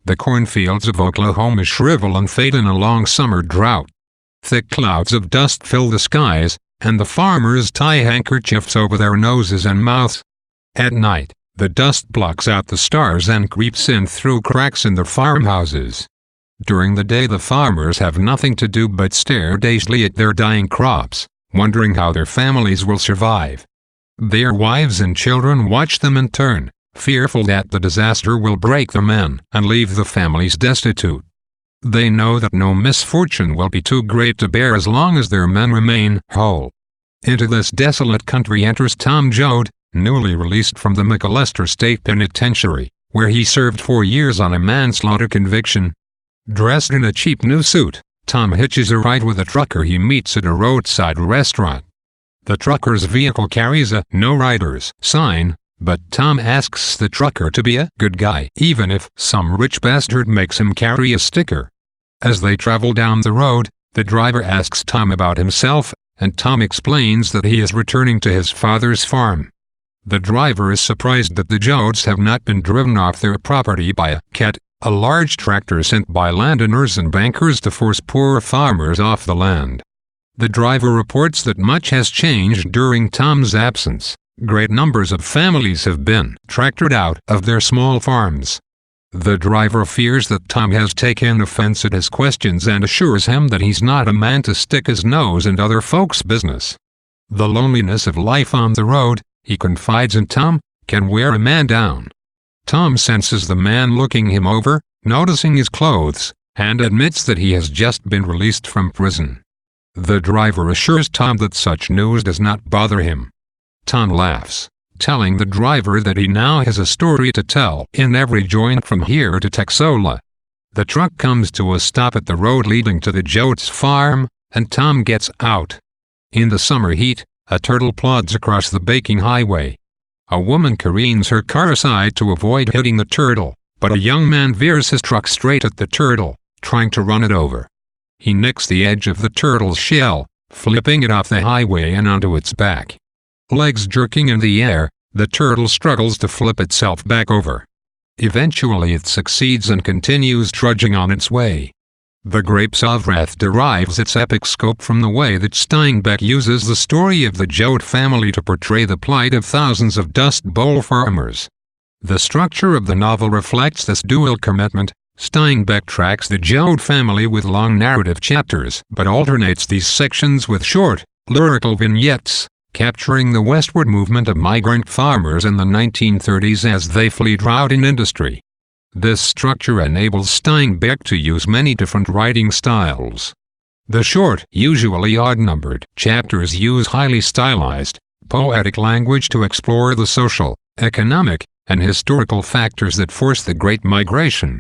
The cornfields of Oklahoma shrivel and fade in a long summer drought. Thick clouds of dust fill the skies, and the farmers tie handkerchiefs over their noses and mouths. At night, the dust blocks out the stars and creeps in through cracks in the farmhouses. During the day the farmers have nothing to do but stare dazedly at their dying crops, wondering how their families will survive. Their wives and children watch them in turn, fearful that the disaster will break the men and leave the families destitute. They know that no misfortune will be too great to bear as long as their men remain whole. Into this desolate country enters Tom Joad, newly released from the McAlester State Penitentiary, where he served 4 years on a manslaughter conviction. Dressed in a cheap new suit, Tom hitches a ride with a trucker he meets at a roadside restaurant. The trucker's vehicle carries a "No Riders" sign, but Tom asks the trucker to be a good guy even if some rich bastard makes him carry a sticker. As they travel down the road, the driver asks Tom about himself, and Tom explains that he is returning to his father's farm. The driver is surprised that the Joads have not been driven off their property by a cat, a large tractor sent by landowners and bankers to force poor farmers off the land. The driver reports that much has changed during Tom's absence. Great numbers of families have been tractored out of their small farms. The driver fears that Tom has taken offense at his questions and assures him that he's not a man to stick his nose in other folks' business. The loneliness of life on the road, he confides in Tom, can wear a man down. Tom senses the man looking him over, noticing his clothes, and admits that he has just been released from prison. The driver assures Tom that such news does not bother him. Tom laughs, telling the driver that he now has a story to tell in every joint from here to Texola. The truck comes to a stop at the road leading to the Joads' farm, and Tom gets out. In the summer heat, a turtle plods across the baking highway. A woman careens her car aside to avoid hitting the turtle, but a young man veers his truck straight at the turtle, trying to run it over. He nicks the edge of the turtle's shell, flipping it off the highway and onto its back. Legs jerking in the air, the turtle struggles to flip itself back over. Eventually it succeeds and continues trudging on its way. The Grapes of Wrath derives its epic scope from the way that Steinbeck uses the story of the Joad family to portray the plight of thousands of Dust Bowl farmers. The structure of the novel reflects this dual commitment. Steinbeck tracks the Joad family with long narrative chapters, but alternates these sections with short, lyrical vignettes, capturing the westward movement of migrant farmers in the 1930s as they flee drought and industry. This structure enables Steinbeck to use many different writing styles. The short, usually odd-numbered, chapters use highly stylized, poetic language to explore the social, economic, and historical factors that force the Great Migration.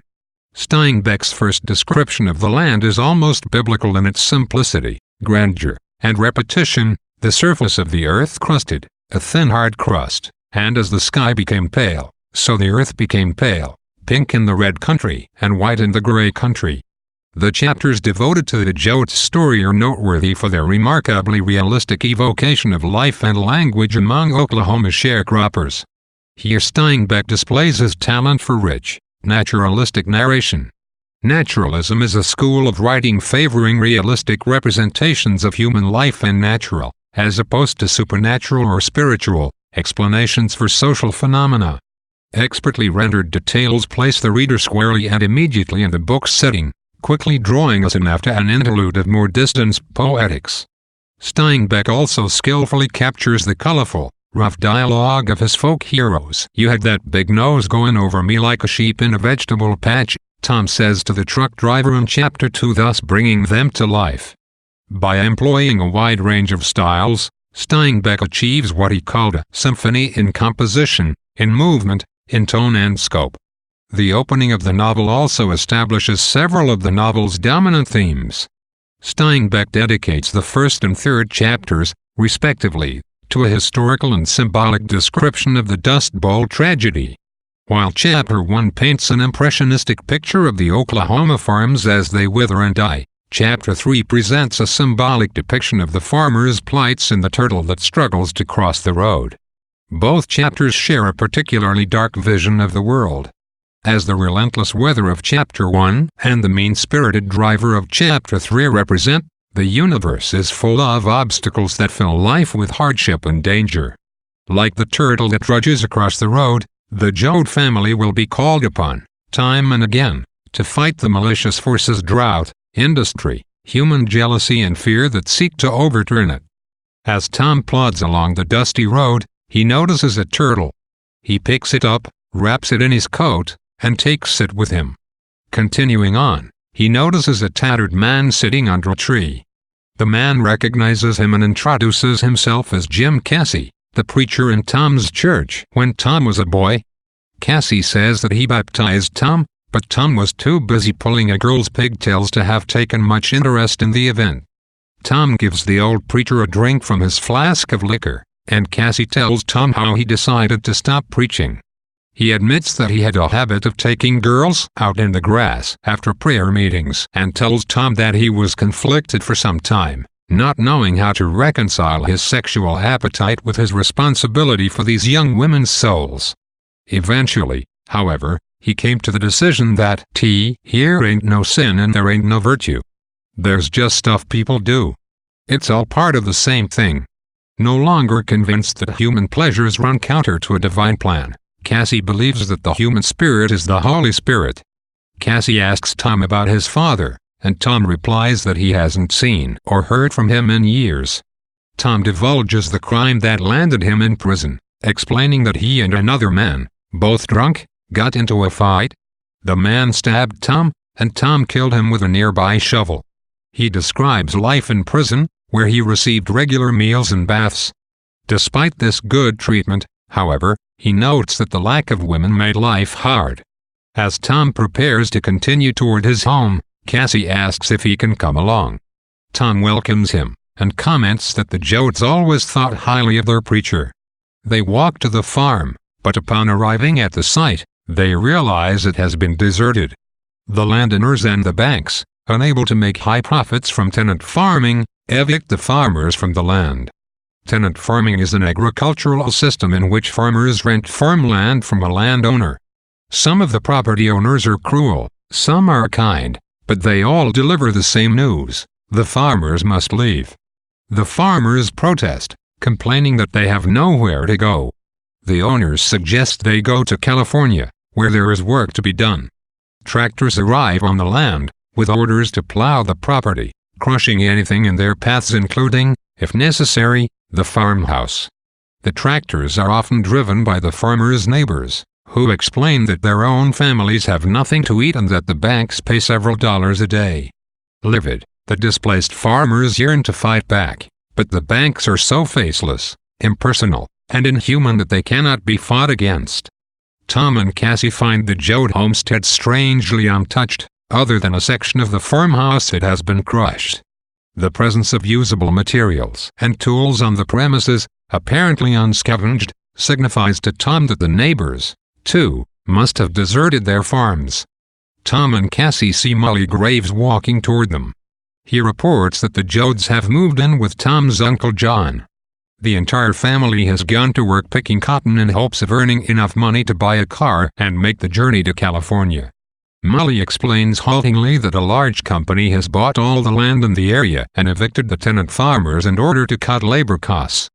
Steinbeck's first description of the land is almost biblical in its simplicity, grandeur, and repetition. The surface of the earth crusted, a thin hard crust, and as the sky became pale, so the earth became pale, pink in the red country and white in the gray country. The chapters devoted to the Joad's story are noteworthy for their remarkably realistic evocation of life and language among Oklahoma sharecroppers. Here Steinbeck displays his talent for rich, naturalistic narration. Naturalism is a school of writing favoring realistic representations of human life and natural, as opposed to supernatural or spiritual, explanations for social phenomena. Expertly rendered details place the reader squarely and immediately in the book's setting, quickly drawing us in after an interlude of more distant poetics. Steinbeck also skillfully captures the colorful, rough dialogue of his folk heroes. "You had that big nose going over me like a sheep in a vegetable patch," Tom says to the truck driver in Chapter 2, thus bringing them to life. By employing a wide range of styles, Steinbeck achieves what he called a symphony in composition, in movement, in tone and scope. The opening of the novel also establishes several of the novel's dominant themes. Steinbeck dedicates the first and third chapters, respectively, to a historical and symbolic description of the Dust Bowl tragedy. While Chapter 1 paints an impressionistic picture of the Oklahoma farms as they wither and die, Chapter 3 presents a symbolic depiction of the farmer's plights and the turtle that struggles to cross the road. Both chapters share a particularly dark vision of the world. as the relentless weather of Chapter 1 and the mean-spirited driver of Chapter 3 represent, the universe is full of obstacles that fill life with hardship and danger. Like the turtle that trudges across the road, the Jode family will be called upon, time and again, to fight the malicious forces drought, industry, human jealousy and fear that seek to overturn it. As Tom plods along the dusty road, he notices a turtle. He picks it up, wraps it in his coat, and takes it with him. Continuing on, he notices a tattered man sitting under a tree. The man recognizes him and introduces himself as Jim Cassie, the preacher in Tom's church when Tom was a boy. Cassie says that he baptized Tom, but Tom was too busy pulling a girl's pigtails to have taken much interest in the event. Tom gives the old preacher a drink from his flask of liquor, and Cassie tells Tom how he decided to stop preaching. He admits that he had a habit of taking girls out in the grass after prayer meetings and tells Tom that he was conflicted for some time, not knowing how to reconcile his sexual appetite with his responsibility for these young women's souls. Eventually, however, he came to the decision that here ain't no sin and there ain't no virtue. There's just stuff people do. It's all part of the same thing. No longer convinced that human pleasures run counter to a divine plan, Cassie believes that the human spirit is the Holy Spirit. Cassie asks Tom about his father, and Tom replies that he hasn't seen or heard from him in years. Tom divulges the crime that landed him in prison, explaining that he and another man, both drunk, got into a fight. The man stabbed Tom, and Tom killed him with a nearby shovel. He describes life in prison, where he received regular meals and baths. Despite this good treatment, however, he notes that the lack of women made life hard. As Tom prepares to continue toward his home, Cassie asks if he can come along. Tom welcomes him, and comments that the Jodes always thought highly of their preacher. They walk to the farm, but upon arriving at the site, they realize it has been deserted. The landowners and the banks, unable to make high profits from tenant farming, evict the farmers from the land. Tenant farming is an agricultural system in which farmers rent farmland from a landowner. Some of the property owners are cruel, some are kind, but they all deliver the same news: the farmers must leave. The farmers protest, complaining that they have nowhere to go. The owners suggest they go to California, where there is work to be done. Tractors arrive on the land, with orders to plow the property, crushing anything in their paths including, if necessary, the farmhouse. The tractors are often driven by the farmers' neighbors, who explain that their own families have nothing to eat and that the banks pay several dollars a day. Livid, the displaced farmers yearn to fight back, but the banks are so faceless, impersonal, and inhuman that they cannot be fought against. Tom and Cassie find the Jode homestead strangely untouched, other than a section of the farmhouse that has been crushed. The presence of usable materials and tools on the premises, apparently unscavenged, signifies to Tom that the neighbors, too, must have deserted their farms. Tom and Cassie see Molly Graves walking toward them. He reports that the Jodes have moved in with Tom's Uncle John. The entire family has gone to work picking cotton in hopes of earning enough money to buy a car and make the journey to California. Molly explains haltingly that a large company has bought all the land in the area and evicted the tenant farmers in order to cut labor costs.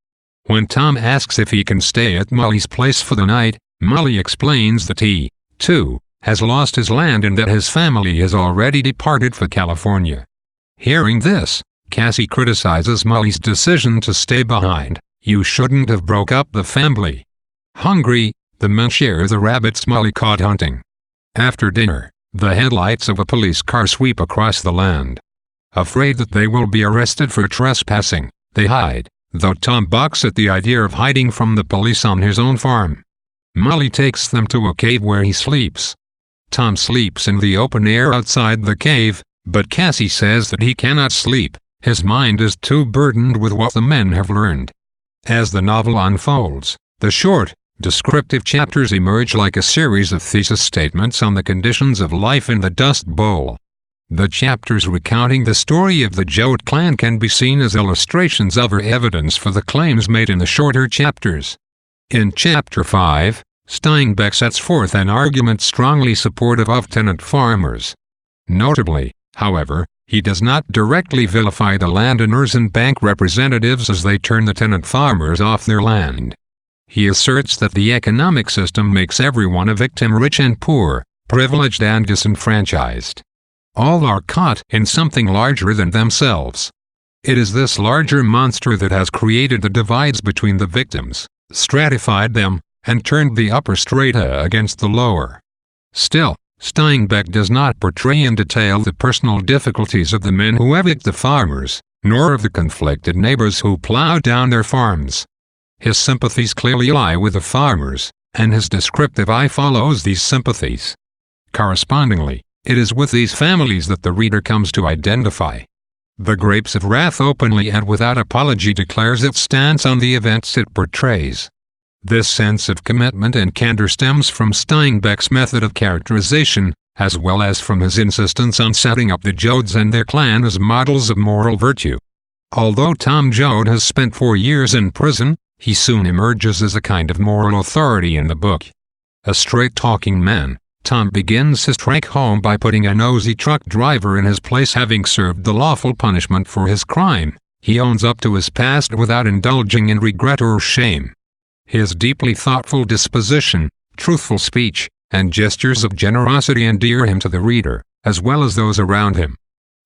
When Tom asks if he can stay at Molly's place for the night, Molly explains that he, too, has lost his land and that his family has already departed for California. Hearing this, Cassie criticizes Molly's decision to stay behind. "You shouldn't have broke up the family." Hungry, the men share the rabbits Molly caught hunting. After dinner, the headlights of a police car sweep across the land. Afraid that they will be arrested for trespassing, they hide, though Tom balks at the idea of hiding from the police on his own farm. Molly takes them to a cave where he sleeps. Tom sleeps in the open air outside the cave, but Cassie says that he cannot sleep. His mind is too burdened with what the men have learned. As the novel unfolds, the short, descriptive chapters emerge like a series of thesis statements on the conditions of life in the Dust Bowl. The chapters recounting the story of the Jode clan can be seen as illustrations of or evidence for the claims made in the shorter chapters. In Chapter 5, Steinbeck sets forth an argument strongly supportive of tenant farmers. Notably, however, he does not directly vilify the landowners and bank representatives as they turn the tenant farmers off their land. He asserts that the economic system makes everyone a victim, rich and poor, privileged and disenfranchised. All are caught in something larger than themselves. It is this larger monster that has created the divides between the victims, stratified them, and turned the upper strata against the lower. Still, Steinbeck does not portray in detail the personal difficulties of the men who evict the farmers, nor of the conflicted neighbors who plow down their farms. His sympathies clearly lie with the farmers, and his descriptive eye follows these sympathies. Correspondingly, it is with these families that the reader comes to identify. The Grapes of Wrath openly and without apology declares its stance on the events it portrays. This sense of commitment and candor stems from Steinbeck's method of characterization, as well as from his insistence on setting up the Joads and their clan as models of moral virtue. Although Tom Joad has spent 4 years in prison, he soon emerges as a kind of moral authority in the book. A straight-talking man, Tom begins his trek home by putting a nosy truck driver in his place. Having served the lawful punishment for his crime, he owns up to his past without indulging in regret or shame. His deeply thoughtful disposition, truthful speech, and gestures of generosity endear him to the reader, as well as those around him.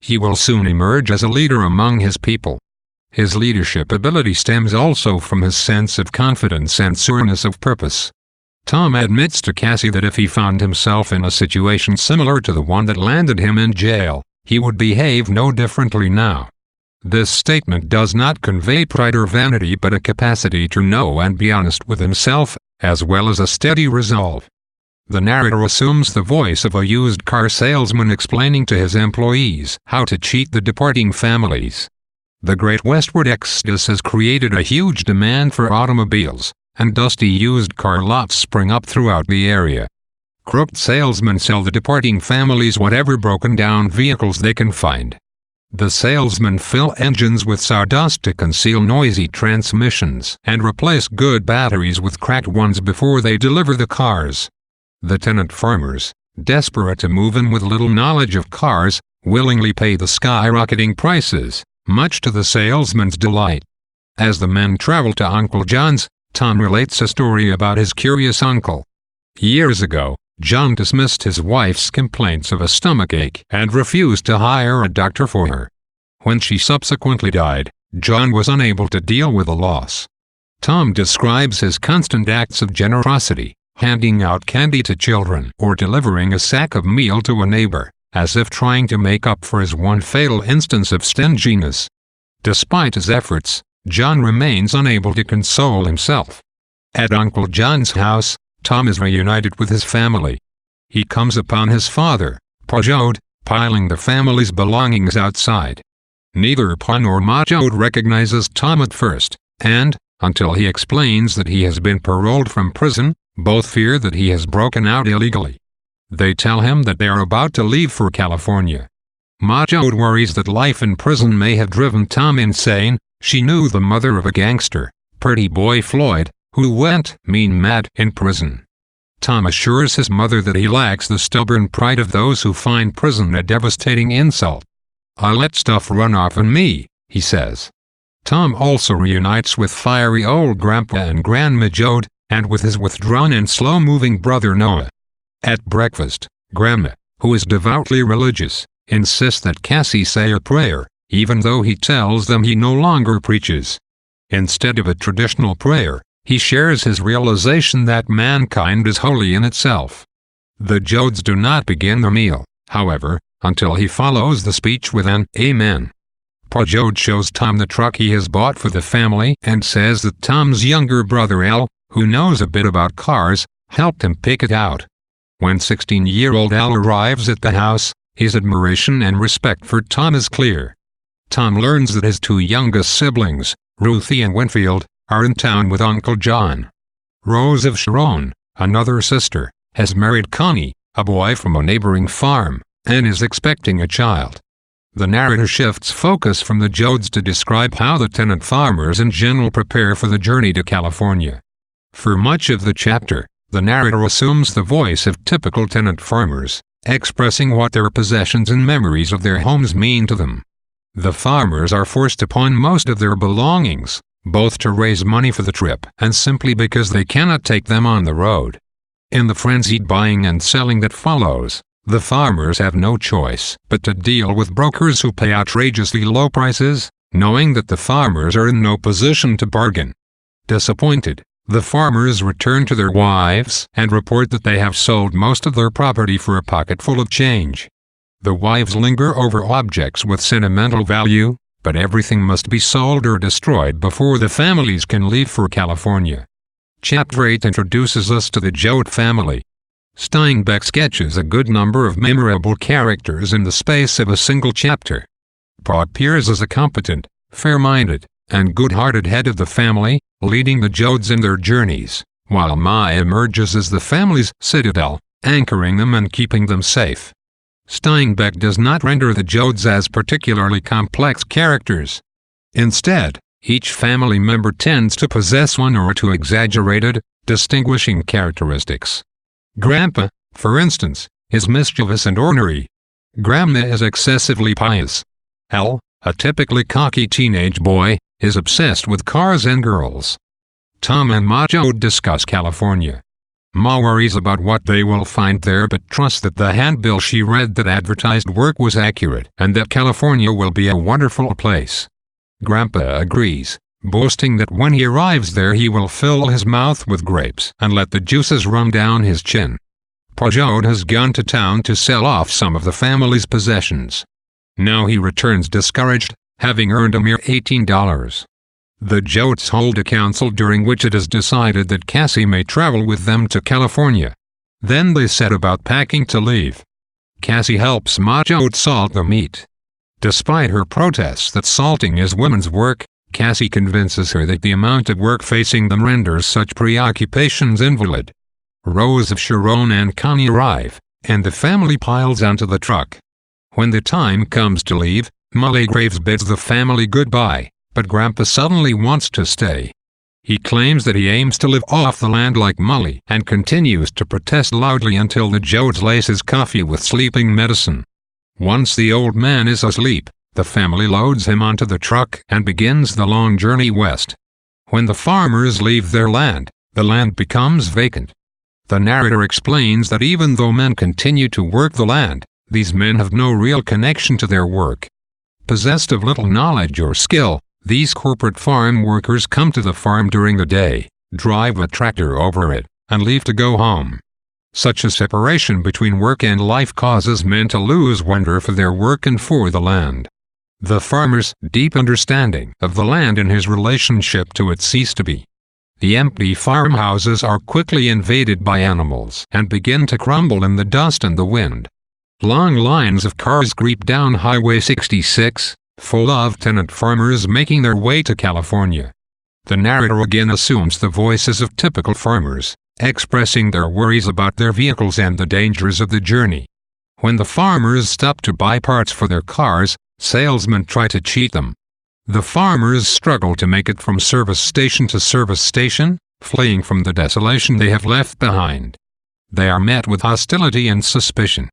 He will soon emerge as a leader among his people. His leadership ability stems also from his sense of confidence and sureness of purpose. Tom admits to Cassie that if he found himself in a situation similar to the one that landed him in jail, he would behave no differently now. This statement does not convey pride or vanity but a capacity to know and be honest with himself, as well as a steady resolve. The narrator assumes the voice of a used car salesman explaining to his employees how to cheat the departing families. The great westward exodus has created a huge demand for automobiles, and dusty used car lots spring up throughout the area. Crooked salesmen sell the departing families whatever broken-down vehicles they can find. The salesmen fill engines with sawdust to conceal noisy transmissions and replace good batteries with cracked ones before they deliver the cars. The tenant farmers, desperate to move in with little knowledge of cars, willingly pay the skyrocketing prices, much to the salesman's delight. As the men travel to Uncle John's, Tom relates a story about his curious uncle. Years ago, John dismissed his wife's complaints of a stomachache and refused to hire a doctor for her. When she subsequently died, John was unable to deal with the loss. Tom describes his constant acts of generosity, handing out candy to children or delivering a sack of meal to a neighbor, as if trying to make up for his one fatal instance of stinginess. Despite his efforts, John remains unable to console himself. At Uncle John's house, Tom is reunited with his family. He comes upon his father, Pa Joad, piling the family's belongings outside. Neither Pa nor Ma Joad recognizes Tom at first, and, until he explains that he has been paroled from prison, both fear that he has broken out illegally. They tell him that they are about to leave for California. Ma Joad worries that life in prison may have driven Tom insane. She knew the mother of a gangster, Pretty Boy Floyd, who went mad in prison. Tom assures his mother that he lacks the stubborn pride of those who find prison a devastating insult. "I let stuff run off on me," he says. Tom also reunites with fiery old Grandpa and Grandma Joad, and with his withdrawn and slow-moving brother Noah. At breakfast, Grandma, who is devoutly religious, insists that Cassie say a prayer, even though he tells them he no longer preaches. Instead of a traditional prayer, he shares his realization that mankind is holy in itself. The Joads do not begin the meal, however, until he follows the speech with an "Amen." Pa Joad shows Tom the truck he has bought for the family and says that Tom's younger brother Al, who knows a bit about cars, helped him pick it out. When 16-year-old Al arrives at the house, his admiration and respect for Tom is clear. Tom learns that his 2 youngest siblings, Ruthie and Winfield, are in town with Uncle John. Rose of Sharon, another sister, has married Connie, a boy from a neighboring farm, and is expecting a child. The narrator shifts focus from the Joads to describe how the tenant farmers in general prepare for the journey to California. For much of the chapter, The narrator assumes the voice of typical tenant farmers, expressing what their possessions and memories of their homes mean to them. The farmers are forced to pawn most of their belongings, both to raise money for the trip and simply because they cannot take them on the road. In the frenzied buying and selling that follows, the farmers have no choice but to deal with brokers who pay outrageously low prices, knowing that the farmers are in no position to bargain. Disappointed, the farmers return to their wives and report that they have sold most of their property for a pocketful of change. The wives linger over objects with sentimental value, but everything must be sold or destroyed before the families can leave for California. Chapter 8 introduces us to the Joad family. Steinbeck sketches a good number of memorable characters in the space of a single chapter. Pa appears as a competent, fair-minded, and good-hearted head of the family, leading the Joads in their journeys, while Ma emerges as the family's citadel, anchoring them and keeping them safe. Steinbeck does not render the Joads as particularly complex characters. Instead, each family member tends to possess one or two exaggerated, distinguishing characteristics. Grandpa, for instance, is mischievous and ornery. Grandma is excessively pious. Al, a typically cocky teenage boy, is obsessed with cars and girls. Tom and Ma Joad discuss California. Ma worries about what they will find there but trusts that the handbill she read that advertised work was accurate and that California will be a wonderful place. Grandpa agrees, boasting that when he arrives there he will fill his mouth with grapes and let the juices run down his chin. Pa Joad has gone to town to sell off some of the family's possessions. Now he returns discouraged, having earned a mere $18. The Joads hold a council during which it is decided that Cassie may travel with them to California. Then they set about packing to leave. Cassie helps Ma Joad salt the meat. Despite her protests that salting is women's work, Cassie convinces her that the amount of work facing them renders such preoccupations invalid. Rose of Sharon and Connie arrive, and the family piles onto the truck. When the time comes to leave, Mully Graves bids the family goodbye, but Grandpa suddenly wants to stay. He claims that he aims to live off the land like Mully and continues to protest loudly until the Joads lace his coffee with sleeping medicine. Once the old man is asleep, the family loads him onto the truck and begins the long journey west. When the farmers leave their land, the land becomes vacant. The narrator explains that even though men continue to work the land, these men have no real connection to their work. Possessed of little knowledge or skill, these corporate farm workers come to the farm during the day, drive a tractor over it, and leave to go home. Such a separation between work and life causes men to lose wonder for their work and for the land. The farmer's deep understanding of the land and his relationship to it cease to be. The empty farmhouses are quickly invaded by animals and begin to crumble in the dust and the wind. Long lines of cars creep down Highway 66, full of tenant farmers making their way to California. The narrator again assumes the voices of typical farmers, expressing their worries about their vehicles and the dangers of the journey. When the farmers stop to buy parts for their cars, salesmen try to cheat them. The farmers struggle to make it from service station to service station, fleeing from the desolation they have left behind. They are met with hostility and suspicion.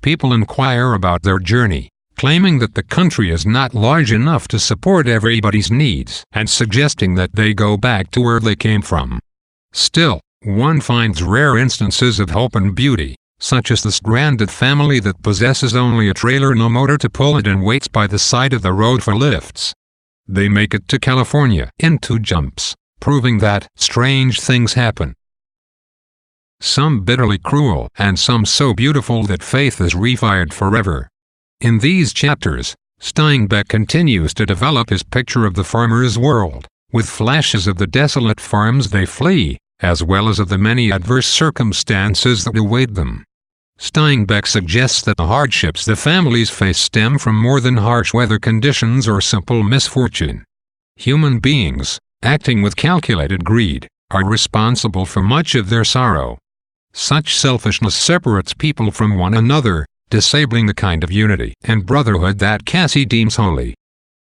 People inquire about their journey, claiming that the country is not large enough to support everybody's needs and suggesting that they go back to where they came from. Still, one finds rare instances of hope and beauty, such as the stranded family that possesses only a trailer and no motor to pull it and waits by the side of the road for lifts. They make it to California in 2 jumps, proving that strange things happen. Some bitterly cruel and some so beautiful that faith is refired forever. In these chapters, Steinbeck continues to develop his picture of the farmer's world, with flashes of the desolate farms they flee, as well as of the many adverse circumstances that await them. Steinbeck suggests that the hardships the families face stem from more than harsh weather conditions or simple misfortune. Human beings, acting with calculated greed, are responsible for much of their sorrow. Such selfishness separates people from one another, disabling the kind of unity and brotherhood that Cassie deems holy.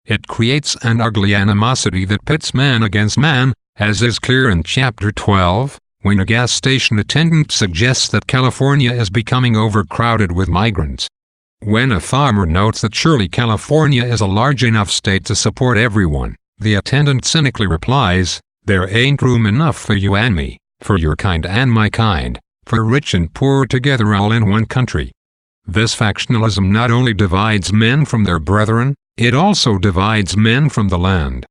It creates an ugly animosity that pits man against man, as is clear in Chapter 12, when a gas station attendant suggests that California is becoming overcrowded with migrants. When a farmer notes that surely California is a large enough state to support everyone, the attendant cynically replies, "There ain't room enough for you and me, for your kind and my kind, for rich and poor together all in one country." This factionalism not only divides men from their brethren, it also divides men from the land.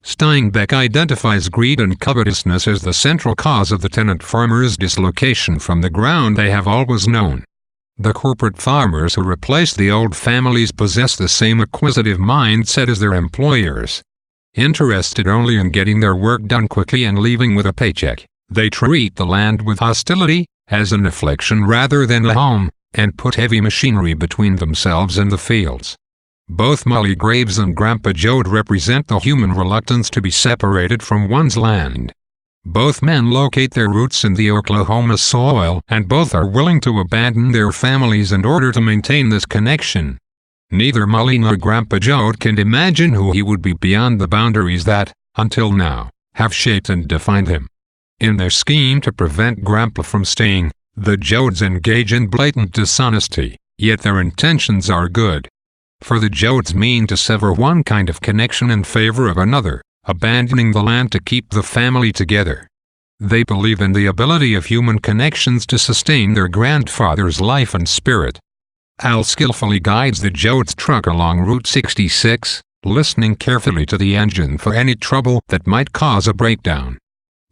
Steinbeck identifies greed and covetousness as the central cause of the tenant farmers' dislocation from the ground they have always known. The corporate farmers who replace the old families possess the same acquisitive mindset as their employers. Interested only in getting their work done quickly and leaving with a paycheck, they treat the land with hostility, as an affliction rather than a home, and put heavy machinery between themselves and the fields. Both Molly Graves and Grandpa Jode represent the human reluctance to be separated from one's land. Both men locate their roots in the Oklahoma soil, and both are willing to abandon their families in order to maintain this connection. Neither Molly nor Grandpa Jode can imagine who he would be beyond the boundaries that, until now, have shaped and defined him. In their scheme to prevent Grandpa from staying, the Jodes engage in blatant dishonesty, yet their intentions are good. For the Jodes mean to sever one kind of connection in favor of another, abandoning the land to keep the family together. They believe in the ability of human connections to sustain their grandfather's life and spirit. Al skillfully guides the Jodes' truck along Route 66, listening carefully to the engine for any trouble that might cause a breakdown.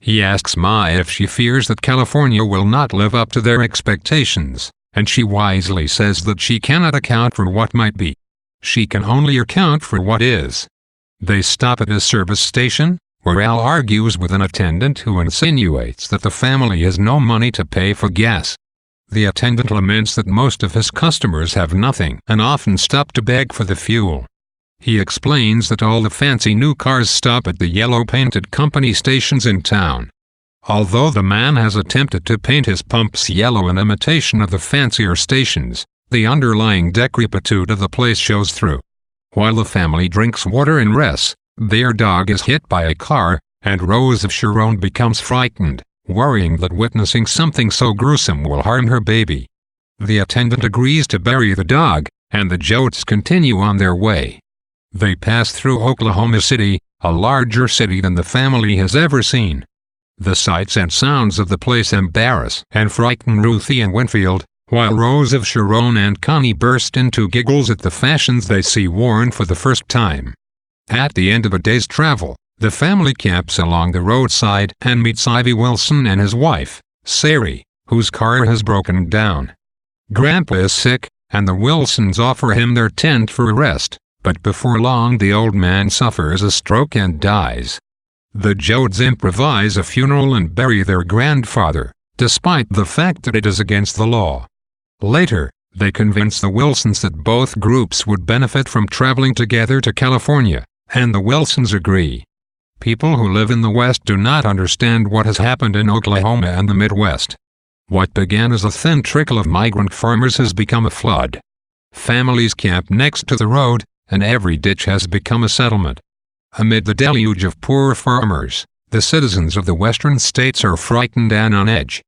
He asks Ma if she fears that California will not live up to their expectations, and she wisely says that she cannot account for what might be. She can only account for what is. They stop at a service station, where Al argues with an attendant who insinuates that the family has no money to pay for gas. The attendant laments that most of his customers have nothing and often stop to beg for the fuel. He explains that all the fancy new cars stop at the yellow-painted company stations in town. Although the man has attempted to paint his pumps yellow in imitation of the fancier stations, the underlying decrepitude of the place shows through. While the family drinks water and rests, their dog is hit by a car, and Rose of Sharon becomes frightened, worrying that witnessing something so gruesome will harm her baby. The attendant agrees to bury the dog, and the Jodes continue on their way. They pass through Oklahoma City, a larger city than the family has ever seen. The sights and sounds of the place embarrass and frighten Ruthie and Winfield, while Rose of Sharon and Connie burst into giggles at the fashions they see worn for the first time. At the end of a day's travel, the family camps along the roadside and meets Ivy Wilson and his wife, Sari, whose car has broken down. Grandpa is sick, and the Wilsons offer him their tent for a rest, but before long the old man suffers a stroke and dies. The Jodes improvise a funeral and bury their grandfather, despite the fact that it is against the law. Later, they convince the Wilsons that both groups would benefit from traveling together to California, and the Wilsons agree. People who live in the West do not understand what has happened in Oklahoma and the Midwest. What began as a thin trickle of migrant farmers has become a flood. Families camp next to the road, and every ditch has become a settlement. Amid the deluge of poor farmers, the citizens of the western states are frightened and on edge.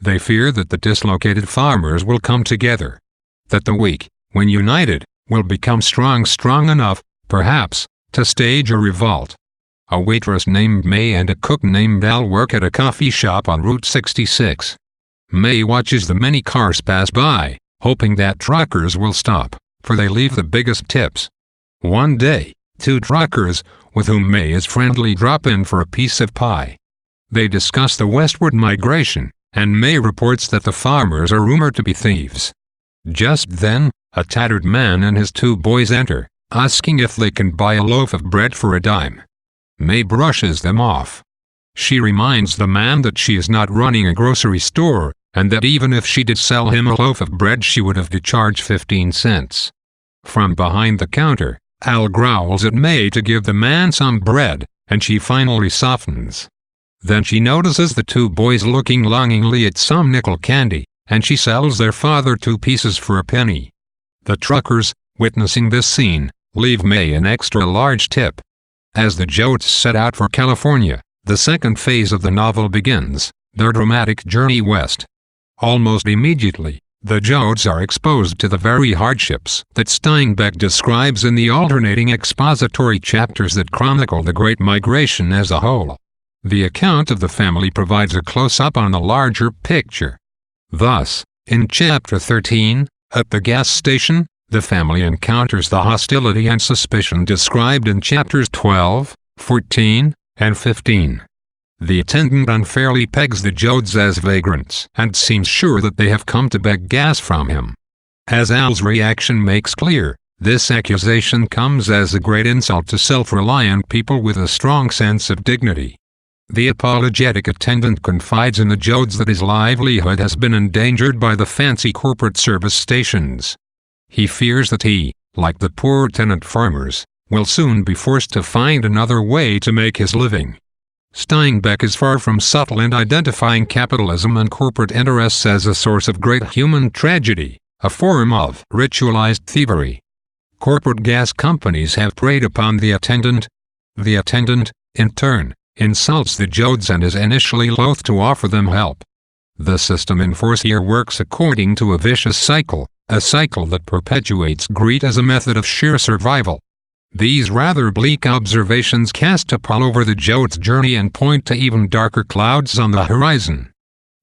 They fear that the dislocated farmers will come together. That the weak, when united, will become strong enough, perhaps, to stage a revolt. A waitress named May and a cook named Al work at a coffee shop on Route 66. May watches the many cars pass by, hoping that truckers will stop, for they leave the biggest tips. One day, two truckers, with whom May is friendly, drop in for a piece of pie. They discuss the westward migration, and May reports that the farmers are rumored to be thieves. Just then, a tattered man and his two boys enter, asking if they can buy a loaf of bread for a dime. May brushes them off. She reminds the man that she is not running a grocery store, and that even if she did sell him a loaf of bread she would have to charge 15 cents. From behind the counter, Al growls at May to give the man some bread, and she finally softens. Then she notices the two boys looking longingly at some nickel candy, and she sells their father 2 pieces for a penny. The truckers, witnessing this scene, leave May an extra large tip. As the Jodes set out for California, the second phase of the novel begins. their dramatic journey west. Almost immediately, the Jodes are exposed to the very hardships that Steinbeck describes in the alternating expository chapters that chronicle the Great Migration as a whole. The account of the family provides a close-up on the larger picture. Thus, in Chapter 13, at the gas station, the family encounters the hostility and suspicion described in Chapters 12, 14, and 15. The attendant unfairly pegs the Jodes as vagrants and seems sure that they have come to beg gas from him. As Al's reaction makes clear, this accusation comes as a great insult to self-reliant people with a strong sense of dignity. The apologetic attendant confides in the Jodes that his livelihood has been endangered by the fancy corporate service stations. He fears that he, like the poor tenant farmers, will soon be forced to find another way to make his living. Steinbeck is far from subtle in identifying capitalism and corporate interests as a source of great human tragedy, a form of ritualized thievery. Corporate gas companies have preyed upon the attendant. The attendant, in turn, insults the Jodes and is initially loath to offer them help. The system in force here works according to a vicious cycle, a cycle that perpetuates greed as a method of sheer survival. These rather bleak observations cast a pall over the Jodes' journey and point to even darker clouds on the horizon.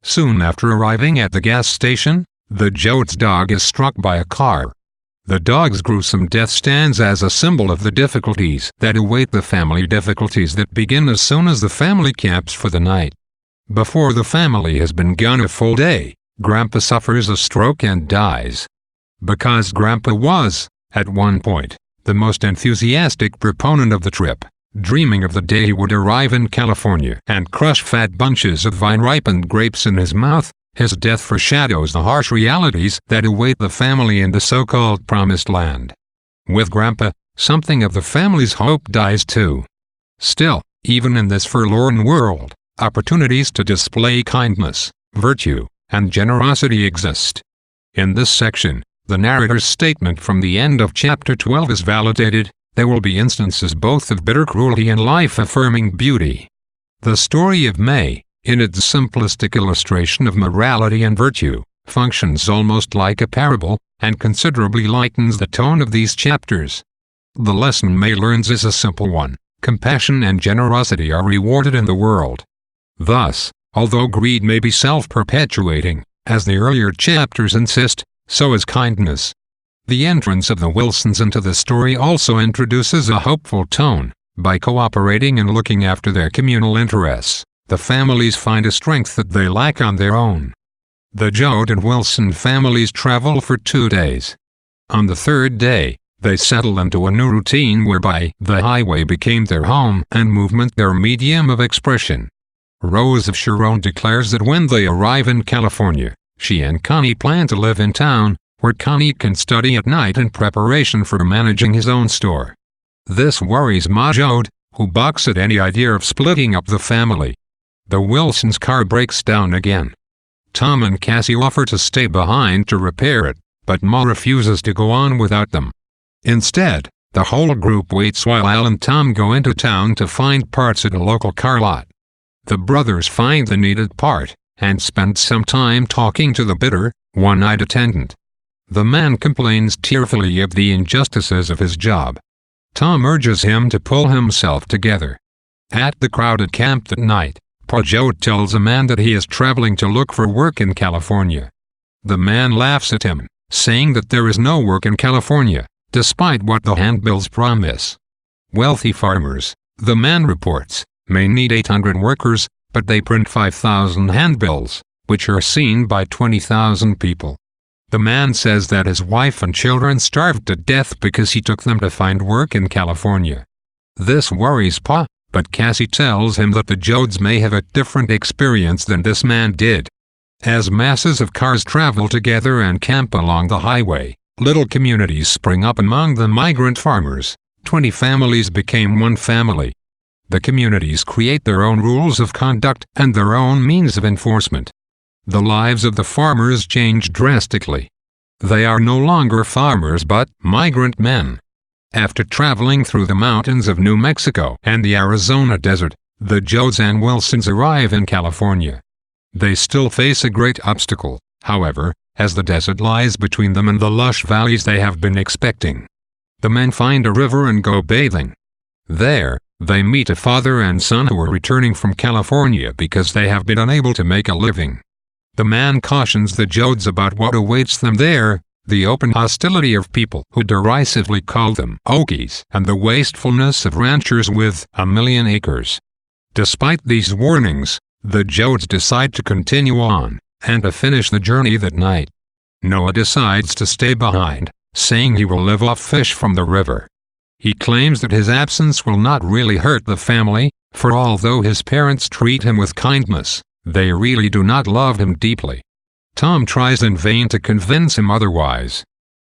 Soon after arriving at the gas station, the Jodes' dog is struck by a car. The dog's gruesome death stands as a symbol of the difficulties that await the family, difficulties that begin as soon as the family camps for the night. Before the family has been gone a full day, Grandpa suffers a stroke and dies. Because Grandpa was, at one point, the most enthusiastic proponent of the trip, dreaming of the day he would arrive in California and crush fat bunches of vine-ripened grapes in his mouth, his death foreshadows the harsh realities that await the family in the so-called Promised Land. With Grandpa, something of the family's hope dies too. Still, even in this forlorn world, opportunities to display kindness, virtue, and generosity exist. In this section, the narrator's statement from the end of Chapter 12 is validated. There will be instances both of bitter cruelty and life-affirming beauty. The story of May, in its simplistic illustration of morality and virtue, functions almost like a parable, and considerably lightens the tone of these chapters. The lesson May learns is a simple one: compassion and generosity are rewarded in the world. Thus, although greed may be self-perpetuating, as the earlier chapters insist, so is kindness. The entrance of the Wilsons into the story also introduces a hopeful tone. By cooperating and looking after their communal interests, the families find a strength that they lack on their own. The Jode and Wilson families travel for 2 days. On the third day, they settle into a new routine whereby the highway became their home and movement their medium of expression. Rose of Sharon declares that when they arrive in California, she and Connie plan to live in town, where Connie can study at night in preparation for managing his own store. This worries Ma Jode, who balks at any idea of splitting up the family. The Wilsons' car breaks down again. Tom and Cassie offer to stay behind to repair it, but Ma refuses to go on without them. Instead, the whole group waits while Al and Tom go into town to find parts at a local car lot. The brothers find the needed part, and spend some time talking to the bitter, one-eyed attendant. The man complains tearfully of the injustices of his job. Tom urges him to pull himself together. At the crowded camp that night, Pa Jode tells a man that he is traveling to look for work in California. The man laughs at him, saying that there is no work in California, despite what the handbills promise. Wealthy farmers, the man reports, may need 800 workers, but they print 5,000 handbills, which are seen by 20,000 people. The man says that his wife and children starved to death because he took them to find work in California. This worries Pa, but Cassie tells him that the Jodes may have a different experience than this man did. As masses of cars travel together and camp along the highway, little communities spring up among the migrant farmers. 20 families became one family. The communities create their own rules of conduct and their own means of enforcement. The lives of the farmers change drastically. They are no longer farmers but migrant men. After traveling through the mountains of New Mexico and the Arizona desert, the Jodes and Wilsons arrive in California. They still face a great obstacle, however, as the desert lies between them and the lush valleys they have been expecting. The men find a river and go bathing. There, they meet a father and son who are returning from California because they have been unable to make a living. The man cautions the Jodes about what awaits them there, the open hostility of people who derisively call them Okies and the wastefulness of ranchers with 1,000,000 acres. Despite these warnings, the Jodes decide to continue on, and to finish the journey that night. Noah decides to stay behind, saying he will live off fish from the river. He claims that his absence will not really hurt the family, for although his parents treat him with kindness, they really do not love him deeply. Tom tries in vain to convince him otherwise.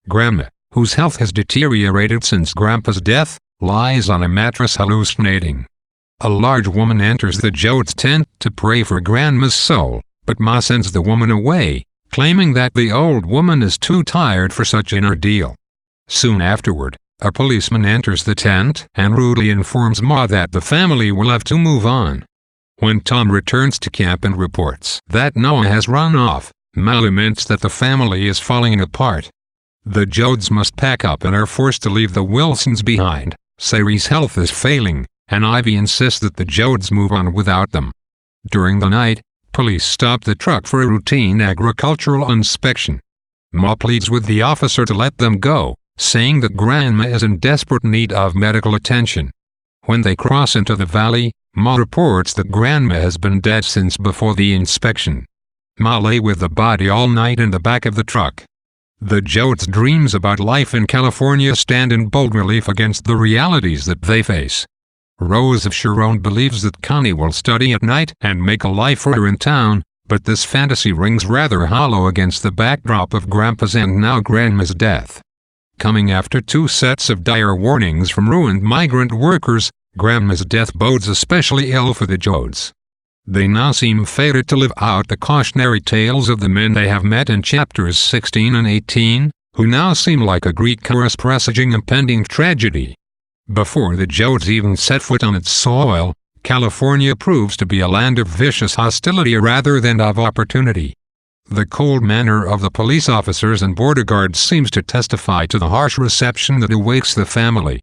Grandma, whose health has deteriorated since Grandpa's death, lies on a mattress hallucinating. A large woman enters the Jodes' tent to pray for Grandma's soul, but Ma sends the woman away, claiming that the old woman is too tired for such an ordeal. Soon afterward, a policeman enters the tent and rudely informs Ma that the family will have to move on. When Tom returns to camp and reports that Noah has run off, Ma laments that the family is falling apart. The Jodes must pack up and are forced to leave the Wilsons behind. Sary's health is failing, and Ivy insists that the Jodes move on without them. During the night, police stop the truck for a routine agricultural inspection. Ma pleads with the officer to let them go, saying that Grandma is in desperate need of medical attention. When they cross into the valley, Ma reports that Grandma has been dead since before the inspection. Ma lay with the body all night in the back of the truck. The Jodes' dreams about life in California stand in bold relief against the realities that they face. Rose of Sharon believes that Connie will study at night and make a life for her in town, but this fantasy rings rather hollow against the backdrop of Grandpa's and now Grandma's death. Coming after 2 sets of dire warnings from ruined migrant workers, Grandma's death bodes especially ill for the Jodes. They now seem fated to live out the cautionary tales of the men they have met in chapters 16 and 18, who now seem like a Greek chorus presaging impending tragedy. Before the Jodes even set foot on its soil, California proves to be a land of vicious hostility rather than of opportunity. The cold manner of the police officers and border guards seems to testify to the harsh reception that awaits the family.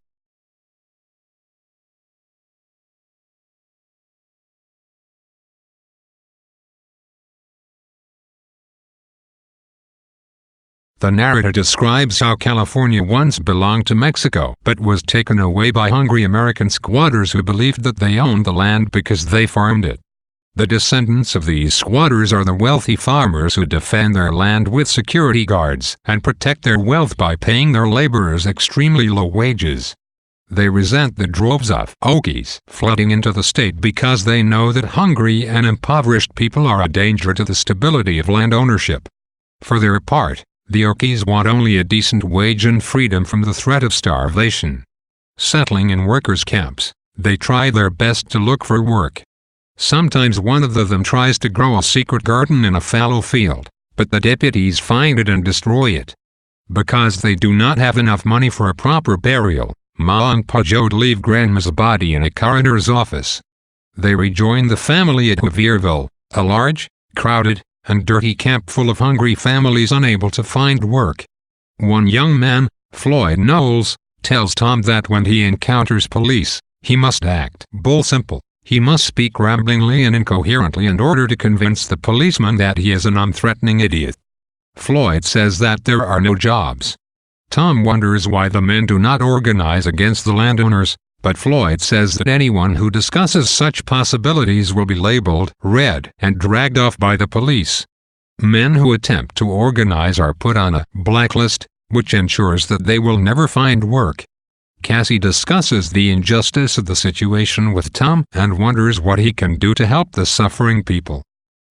The narrator describes how California once belonged to Mexico but was taken away by hungry American squatters who believed that they owned the land because they farmed it. The descendants of these squatters are the wealthy farmers who defend their land with security guards and protect their wealth by paying their laborers extremely low wages. They resent the droves of Okies flooding into the state because they know that hungry and impoverished people are a danger to the stability of land ownership. For their part, the Okies want only a decent wage and freedom from the threat of starvation. Settling in workers' camps, they try their best to look for work. Sometimes one of them tries to grow a secret garden in a fallow field, but the deputies find it and destroy it. Because they do not have enough money for a proper burial, Ma and Pa Jode leave Grandma's body in a coroner's office. They rejoin the family at Quivierville, a large, crowded, and dirty camp full of hungry families unable to find work. One young man, Floyd Knowles, tells Tom that when he encounters police, he must act bull simple. He must speak ramblingly and incoherently in order to convince the policeman that he is an unthreatening idiot. Floyd says that there are no jobs. Tom wonders why the men do not organize against the landowners, but Floyd says that anyone who discusses such possibilities will be labeled red and dragged off by the police. Men who attempt to organize are put on a blacklist, which ensures that they will never find work. Cassie discusses the injustice of the situation with Tom and wonders what he can do to help the suffering people.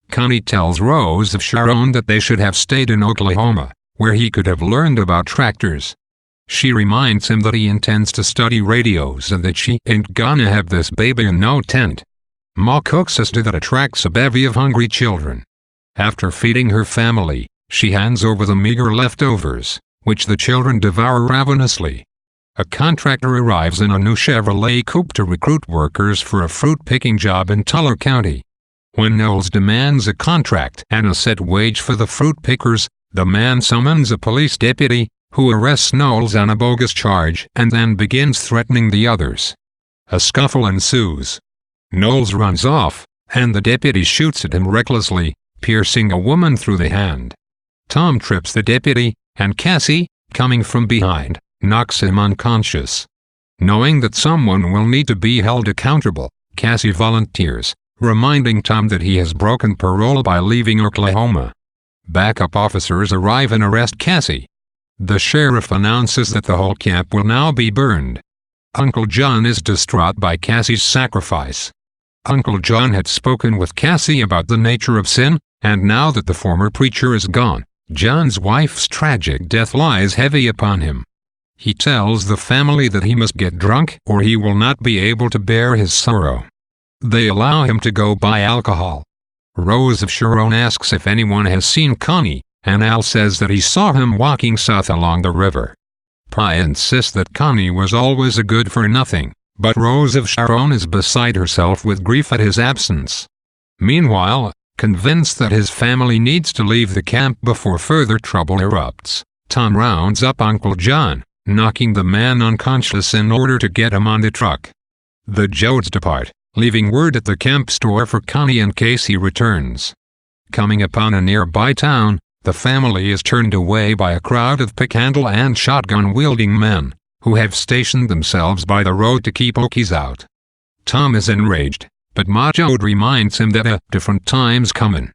Connie tells Rose of Sharon that they should have stayed in Oklahoma, where he could have learned about tractors. She reminds him that he intends to study radios and that she ain't gonna have this baby in no tent. Ma cooks a stew that attracts a bevy of hungry children. After feeding her family, she hands over the meager leftovers, which the children devour ravenously. A contractor arrives in a new Chevrolet coupe to recruit workers for a fruit-picking job in Tulare County. When Knowles demands a contract and a set wage for the fruit pickers, the man summons a police deputy, who arrests Knowles on a bogus charge and then begins threatening the others. A scuffle ensues. Knowles runs off, and the deputy shoots at him recklessly, piercing a woman through the hand. Tom trips the deputy, and Cassie, coming from behind, knocks him unconscious. Knowing that someone will need to be held accountable, Cassie volunteers, reminding Tom that he has broken parole by leaving Oklahoma. Backup officers arrive and arrest Cassie. The sheriff announces that the whole camp will now be burned. Uncle John is distraught by Cassie's sacrifice. Uncle John had spoken with Cassie about the nature of sin, and now that the former preacher is gone, John's wife's tragic death lies heavy upon him. He tells the family that he must get drunk or he will not be able to bear his sorrow. They allow him to go buy alcohol. Rose of Sharon asks if anyone has seen Connie, and Al says that he saw him walking south along the river. Pye insists that Connie was always a good-for-nothing, but Rose of Sharon is beside herself with grief at his absence. Meanwhile, convinced that his family needs to leave the camp before further trouble erupts, Tom rounds up Uncle John, knocking the man unconscious in order to get him on the truck. The Jodes depart, leaving word at the camp store for Connie in case he returns. Coming upon a nearby town, the family is turned away by a crowd of pick-handle and shotgun-wielding men, who have stationed themselves by the road to keep Okies out. Tom is enraged, but Ma Jode reminds him that a different time's coming.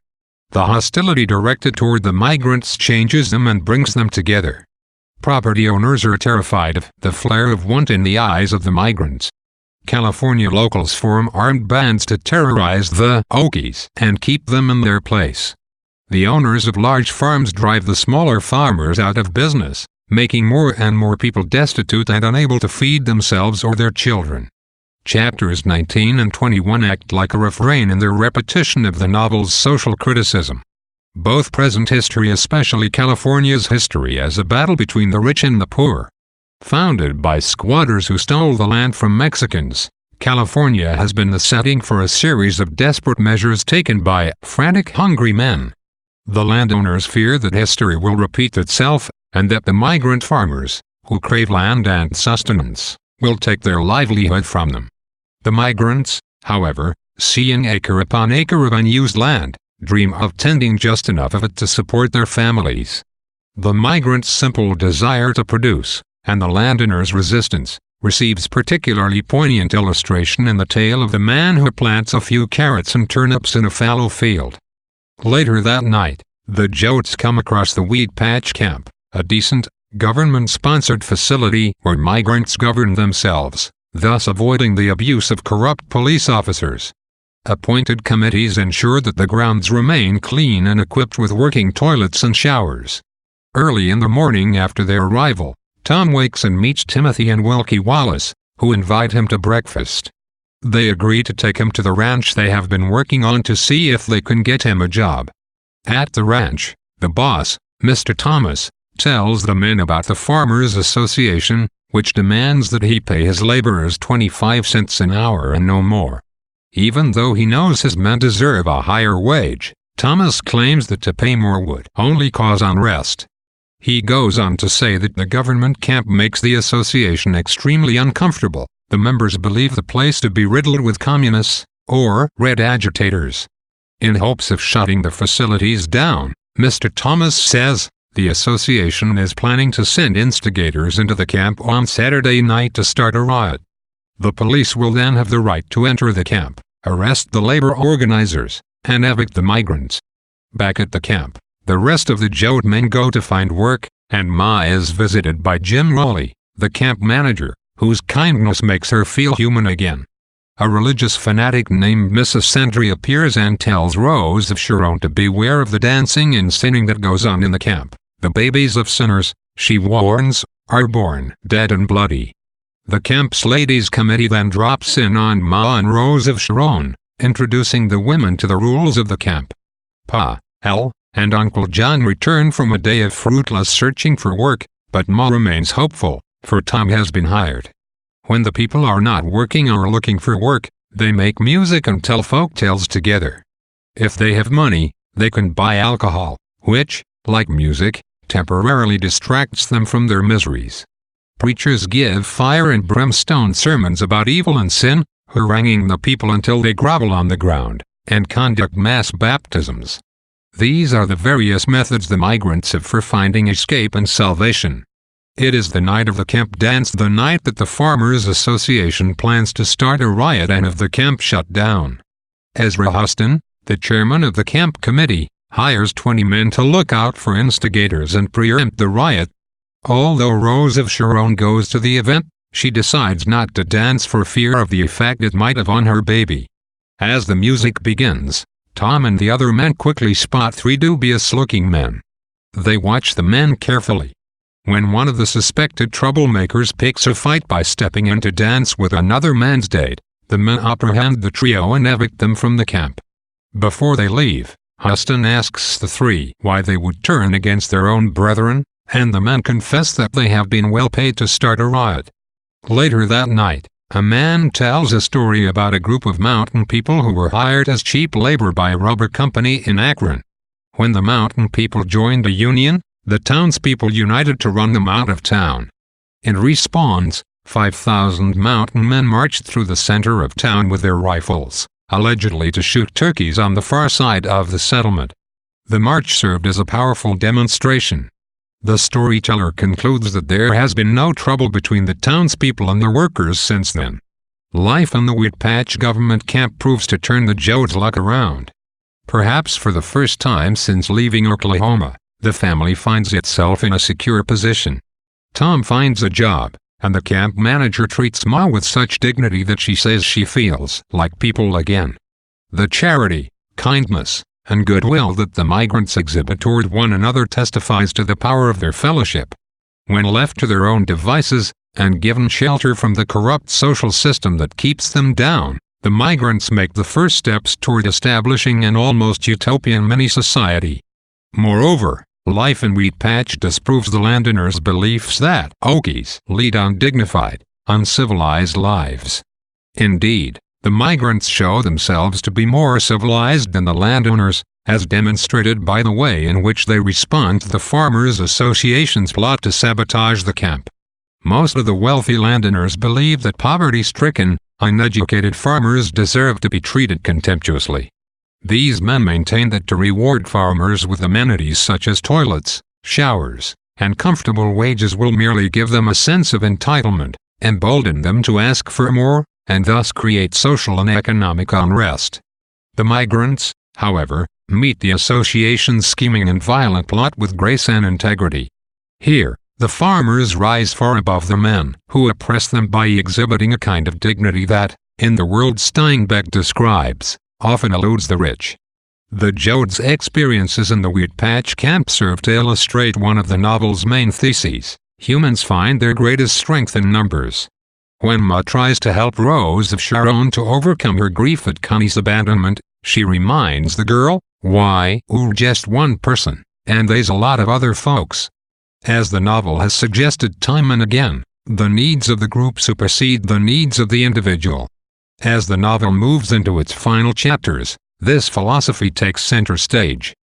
The hostility directed toward the migrants changes them and brings them together. Property owners are terrified of the flare of want in the eyes of the migrants. California locals form armed bands to terrorize the Okies and keep them in their place. The owners of large farms drive the smaller farmers out of business, making more and more people destitute and unable to feed themselves or their children. Chapters 19 and 21 act like a refrain in their repetition of the novel's social criticism. Both present history, especially California's history as a battle between the rich and the poor. Founded by squatters who stole the land from Mexicans, California has been the setting for a series of desperate measures taken by frantic, hungry men. The landowners fear that history will repeat itself, and that the migrant farmers, who crave land and sustenance, will take their livelihood from them. The migrants, however, seeing acre upon acre of unused land, dream of tending just enough of it to support their families. The migrants' simple desire to produce, and the landowner's resistance, receives particularly poignant illustration in the tale of the man who plants a few carrots and turnips in a fallow field. Later that night, the Jodes come across the Weed Patch Camp, a decent, government-sponsored facility where migrants govern themselves, thus avoiding the abuse of corrupt police officers. Appointed committees ensure that the grounds remain clean and equipped with working toilets and showers. Early in the morning after their arrival, Tom wakes and meets Timothy and Wilkie Wallace, who invite him to breakfast. They agree to take him to the ranch they have been working on to see if they can get him a job. At the ranch, the boss, Mr. Thomas, tells the men about the Farmers Association, which demands that he pay his laborers 25 cents an hour and no more. Even though he knows his men deserve a higher wage, Thomas claims that to pay more would only cause unrest. He goes on to say that the government camp makes the association extremely uncomfortable. The members believe the place to be riddled with communists, or red agitators. In hopes of shutting the facilities down, Mr. Thomas says, the association is planning to send instigators into the camp on Saturday night to start a riot. The police will then have the right to enter the camp, arrest the labor organizers, and evict the migrants. Back at the camp, the rest of the Jode men go to find work, and Ma is visited by Jim Rowley, the camp manager, whose kindness makes her feel human again. A religious fanatic named Mrs. Sentry appears and tells Rose of Sharon to beware of the dancing and singing that goes on in the camp. The babies of sinners, she warns, are born dead and bloody. The camp's ladies' committee then drops in on Ma and Rose of Sharon, introducing the women to the rules of the camp. Pa, Al, and Uncle John return from a day of fruitless searching for work, but Ma remains hopeful, for Tom has been hired. When the people are not working or looking for work, they make music and tell folk tales together. If they have money, they can buy alcohol, which, like music, temporarily distracts them from their miseries. Preachers give fire and brimstone sermons about evil and sin, haranguing the people until they grovel on the ground, and conduct mass baptisms. These are the various methods the migrants have for finding escape and salvation. It is the night of the camp dance, the night that the Farmers Association plans to start a riot and have the camp shut down. Ezra Huston, the chairman of the camp committee, hires 20 men to look out for instigators and preempt the riot. Although Rose of Sharon goes to the event, she decides not to dance for fear of the effect it might have on her baby. As the music begins, Tom and the other men quickly spot 3 dubious-looking men. They watch the men carefully. When one of the suspected troublemakers picks a fight by stepping in to dance with another man's date, the men apprehend the trio and evict them from the camp. Before they leave, Huston asks the 3 why they would turn against their own brethren, and the men confess that they have been well paid to start a riot. Later that night, a man tells a story about a group of mountain people who were hired as cheap labor by a rubber company in Akron. When the mountain people joined a union, the townspeople united to run them out of town. In response, 5,000 mountain men marched through the center of town with their rifles, allegedly to shoot turkeys on the far side of the settlement. The march served as a powerful demonstration. The storyteller concludes that there has been no trouble between the townspeople and the workers since then. Life in the Wheat Patch government camp proves to turn the Jodes' luck around. Perhaps for the first time since leaving Oklahoma, the family finds itself in a secure position. Tom finds a job, and the camp manager treats Ma with such dignity that she says she feels like people again. The charity, kindness, and goodwill that the migrants exhibit toward one another testifies to the power of their fellowship. When left to their own devices, and given shelter from the corrupt social system that keeps them down, the migrants make the first steps toward establishing an almost utopian mini-society. Moreover, life in Wheat Patch disproves the landowners' beliefs that Okies lead undignified, uncivilized lives. Indeed, the migrants show themselves to be more civilized than the landowners, as demonstrated by the way in which they respond to the Farmers Association's plot to sabotage the camp. Most of the wealthy landowners believe that poverty-stricken, uneducated farmers deserve to be treated contemptuously. These men maintain that to reward farmers with amenities such as toilets, showers, and comfortable wages will merely give them a sense of entitlement, embolden them to ask for more, and thus create social and economic unrest. The migrants, however, meet the association's scheming and violent plot with grace and integrity. Here, the farmers rise far above the men who oppress them by exhibiting a kind of dignity that, in the world Steinbeck describes, often eludes the rich. The Jodes' experiences in the Wheat Patch camp serve to illustrate one of the novel's main theses: humans find their greatest strength in numbers. When Ma tries to help Rose of Sharon to overcome her grief at Connie's abandonment, she reminds the girl, "Why, we're just one person, and there's a lot of other folks." As the novel has suggested time and again, the needs of the group supersede the needs of the individual. As the novel moves into its final chapters, this philosophy takes center stage.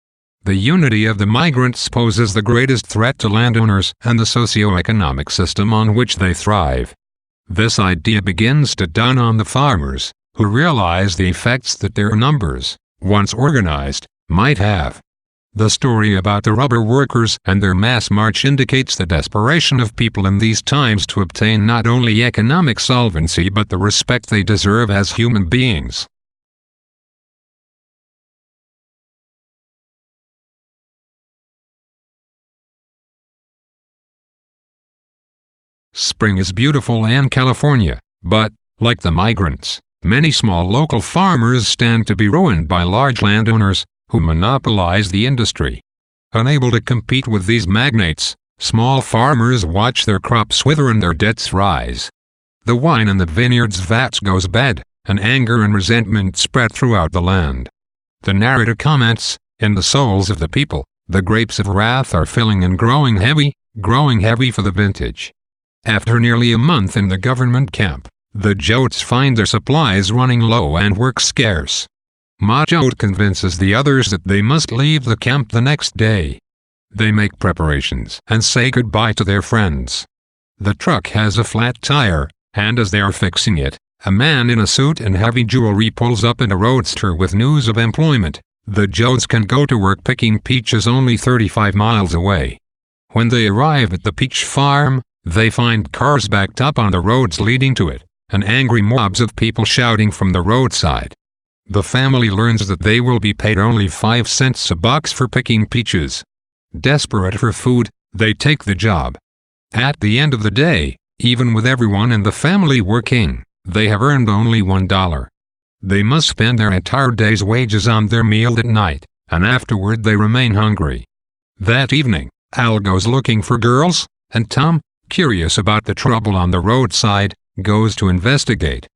The unity of the migrants poses the greatest threat to landowners and the socio-economic system on which they thrive. This idea begins to dawn on the farmers, who realize the effects that their numbers, once organized, might have. The story about the rubber workers and their mass march indicates the desperation of people in these times to obtain not only economic solvency but the respect they deserve as human beings. Spring is beautiful in California, but, like the migrants, many small local farmers stand to be ruined by large landowners who monopolize the industry. Unable to compete with these magnates, small farmers watch their crops wither and their debts rise. The wine in the vineyards' vats goes bad, and anger and resentment spread throughout the land. The narrator comments, "In the souls of the people, the grapes of wrath are filling and growing heavy for the vintage." After nearly a month in the government camp, the Jodes find their supplies running low and work scarce. Ma Jode convinces the others that they must leave the camp the next day. They make preparations and say goodbye to their friends. The truck has a flat tire, and as they are fixing it, a man in a suit and heavy jewelry pulls up in a roadster with news of employment. The Jodes can go to work picking peaches only 35 miles away. When they arrive at the peach farm, they find cars backed up on the roads leading to it, and angry mobs of people shouting from the roadside. The family learns that they will be paid only 5 cents a box for picking peaches. Desperate for food, they take the job. At the end of the day, even with everyone in the family working, they have earned only $1. They must spend their entire day's wages on their meal at night, and afterward they remain hungry. That evening, Al goes looking for girls, and Tom, curious about the trouble on the roadside, goes to investigate.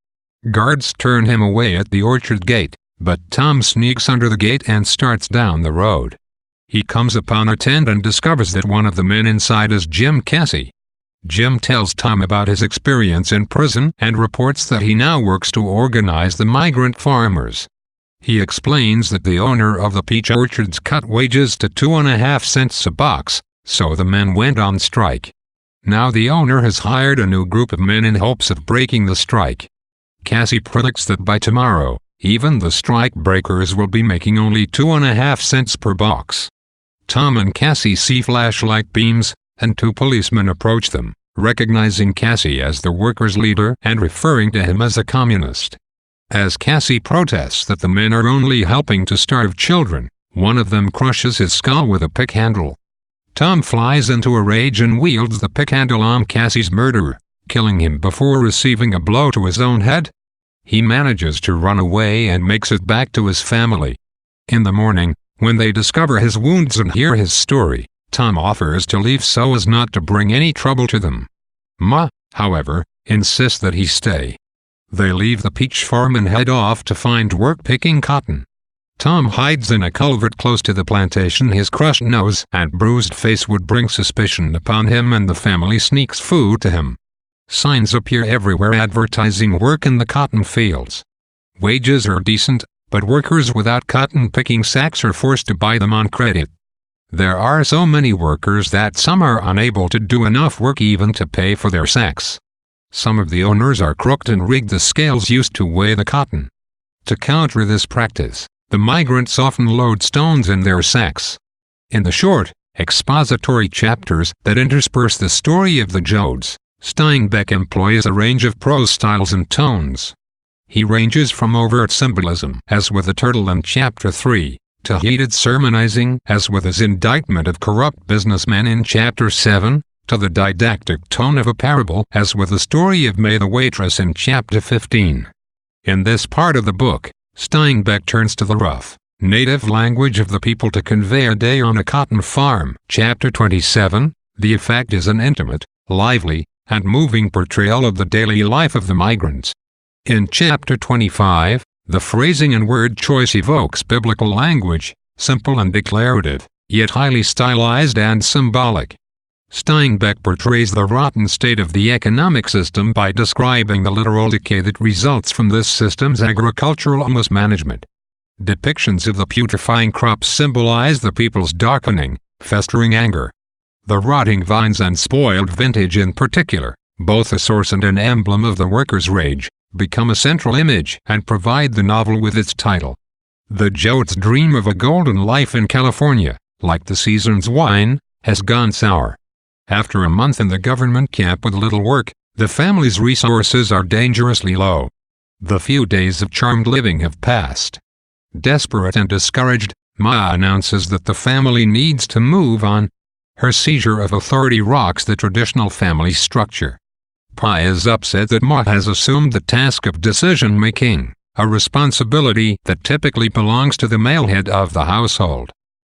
Guards turn him away at the orchard gate, but Tom sneaks under the gate and starts down the road. He comes upon a tent and discovers that one of the men inside is Jim Cassie. Jim tells Tom about his experience in prison and reports that he now works to organize the migrant farmers. He explains that the owner of the peach orchards cut wages to 2.5 cents a box, so the men went on strike. Now the owner has hired a new group of men in hopes of breaking the strike. Cassie predicts that by tomorrow, even the strike breakers will be making only 2.5 cents per box. Tom and Cassie see flashlight beams, and 2 policemen approach them, recognizing Cassie as the workers' leader and referring to him as a communist. As Cassie protests that the men are only helping to starve children, one of them crushes his skull with a pick handle. Tom flies into a rage and wields the pick handle on Cassie's murderer, killing him before receiving a blow to his own head. He manages to run away and makes it back to his family. In the morning, when they discover his wounds and hear his story, Tom offers to leave so as not to bring any trouble to them. Ma, however, insists that he stay. They leave the peach farm and head off to find work picking cotton. Tom hides in a culvert close to the plantation. His crushed nose and bruised face would bring suspicion upon him, and the family sneaks food to him. Signs appear everywhere advertising work in the cotton fields. Wages are decent, but workers without cotton picking sacks are forced to buy them on credit. There are so many workers that some are unable to do enough work even to pay for their sacks. Some of the owners are crooked and rig the scales used to weigh the cotton. To counter this practice, the migrants often load stones in their sacks. In the short, expository chapters that intersperse the story of the Jodes, Steinbeck employs a range of prose styles and tones. He ranges from overt symbolism, as with the turtle in Chapter 3, to heated sermonizing, as with his indictment of corrupt businessmen in Chapter 7, to the didactic tone of a parable, as with the story of May the waitress in Chapter 15. In this part of the book, Steinbeck turns to the rough, native language of the people to convey a day on a cotton farm. Chapter 27, the effect is an intimate, lively, and moving portrayal of the daily life of the migrants. In Chapter 25, the phrasing and word choice evokes biblical language, simple and declarative, yet highly stylized and symbolic. Steinbeck portrays the rotten state of the economic system by describing the literal decay that results from this system's agricultural mismanagement. Depictions of the putrefying crops symbolize the people's darkening, festering anger. The rotting vines and spoiled vintage in particular, both a source and an emblem of the workers' rage, become a central image and provide the novel with its title. The Jodes' dream of a golden life in California, like the season's wine, has gone sour. After a month in the government camp with little work, the family's resources are dangerously low. The few days of charmed living have passed. Desperate and discouraged, Ma announces that the family needs to move on. Her seizure of authority rocks the traditional family structure. Pa is upset that Ma has assumed the task of decision-making, a responsibility that typically belongs to the male head of the household.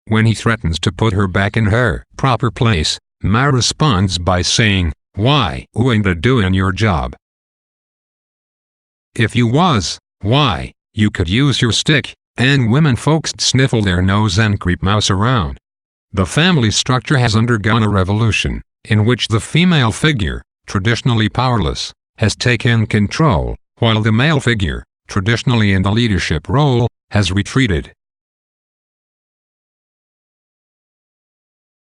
When he threatens to put her back in her proper place, Ma responds by saying, "Why, who ain't doing your job? If you was, why, you could use your stick," and women folks sniffle their nose and creep mouse around. The family structure has undergone a revolution, in which the female figure, traditionally powerless, has taken control, while the male figure, traditionally in the leadership role, has retreated.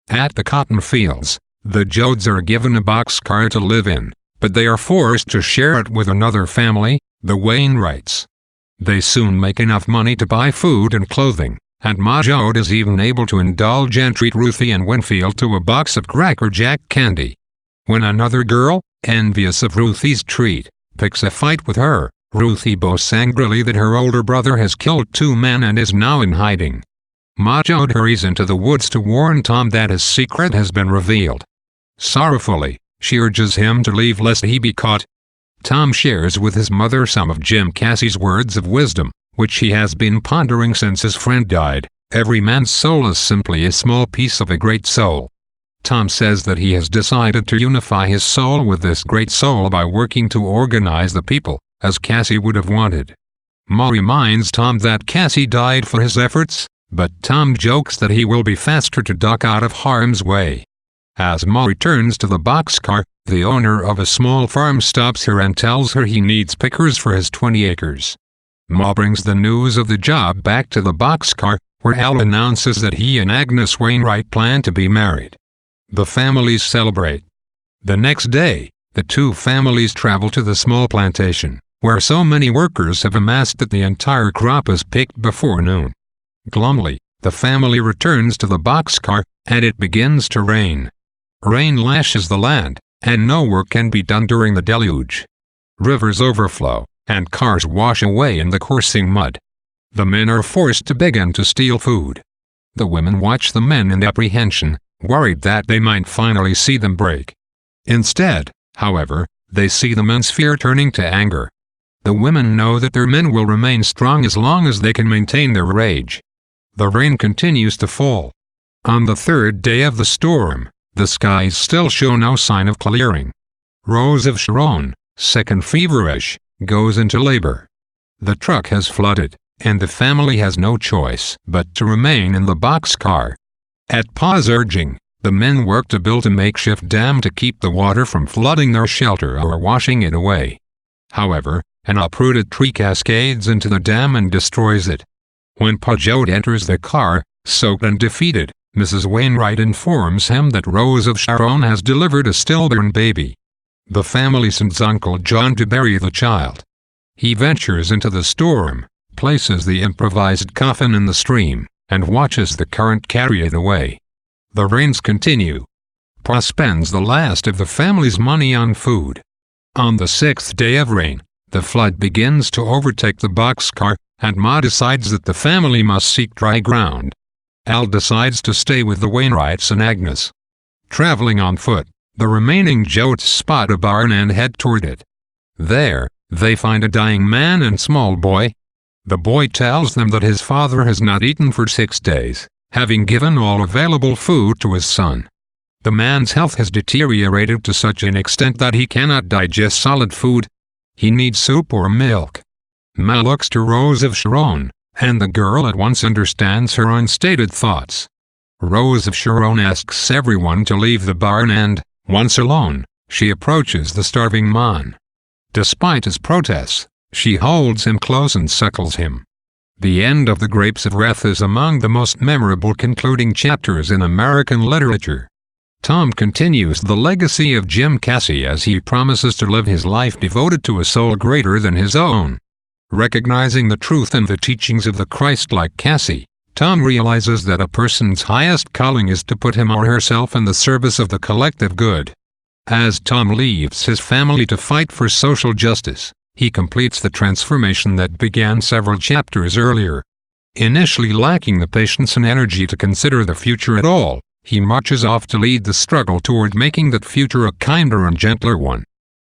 At the cotton fields, the Joads are given a boxcar to live in, but they are forced to share it with another family, the Wainwrights. They soon make enough money to buy food and clothing, and Ma Joad is even able to indulge and treat Ruthie and Winfield to a box of Cracker Jack candy. When another girl, envious of Ruthie's treat, picks a fight with her, Ruthie boasts angrily that her older brother has killed 2 men and is now in hiding. Ma Joad hurries into the woods to warn Tom that his secret has been revealed. Sorrowfully, she urges him to leave lest he be caught. Tom shares with his mother some of Jim Cassie's words of wisdom, which he has been pondering since his friend died. Every man's soul is simply a small piece of a great soul. Tom says that he has decided to unify his soul with this great soul by working to organize the people, as Cassie would have wanted. Ma reminds Tom that Cassie died for his efforts, but Tom jokes that he will be faster to duck out of harm's way. As Ma returns to the boxcar, the owner of a small farm stops her and tells her he needs pickers for his 20 acres. Ma brings the news of the job back to the boxcar, where Al announces that he and Agnes Wainwright plan to be married. The families celebrate. The next day, the 2 families travel to the small plantation, where so many workers have amassed that the entire crop is picked before noon. Glumly, the family returns to the boxcar, and it begins to rain. Rain lashes the land, and no work can be done during the deluge. Rivers overflow, and cars wash away in the coursing mud. The men are forced to beg and to steal food. The women watch the men in apprehension, worried that they might finally see them break. Instead, however, they see the men's fear turning to anger. The women know that their men will remain strong as long as they can maintain their rage. The rain continues to fall. On the 3rd day of the storm, the skies still show no sign of clearing. Rose of Sharon, sick and feverish, goes into labor. The truck has flooded, and the family has no choice but to remain in the boxcar. At Pa's urging, the men work to build a makeshift dam to keep the water from flooding their shelter or washing it away. However, an uprooted tree cascades into the dam and destroys it. When Pa Joad enters the car, soaked and defeated, Mrs. Wainwright informs him that Rose of Sharon has delivered a stillborn baby. The family sends Uncle John to bury the child. He ventures into the storm, places the improvised coffin in the stream, and watches the current carry it away. The rains continue. Pa spends the last of the family's money on food. On the 6th day of rain, the flood begins to overtake the boxcar, and Ma decides that the family must seek dry ground. Al decides to stay with the Wainwrights and Agnes. Traveling on foot, the remaining Joads spot a barn and head toward it. There, they find a dying man and small boy. The boy tells them that his father has not eaten for 6 days, having given all available food to his son. The man's health has deteriorated to such an extent that he cannot digest solid food. He needs soup or milk. Ma looks to Rose of Sharon, and the girl at once understands her unstated thoughts. Rose of Sharon asks everyone to leave the barn and, once alone, she approaches the starving man. Despite his protests, she holds him close and suckles him. The end of The Grapes of Wrath is among the most memorable concluding chapters in American literature. Tom continues the legacy of Jim Cassie as he promises to live his life devoted to a soul greater than his own. Recognizing the truth and the teachings of the Christ-like Cassie, Tom realizes that a person's highest calling is to put him or herself in the service of the collective good. As Tom leaves his family to fight for social justice, he completes the transformation that began several chapters earlier. Initially lacking the patience and energy to consider the future at all, he marches off to lead the struggle toward making that future a kinder and gentler one.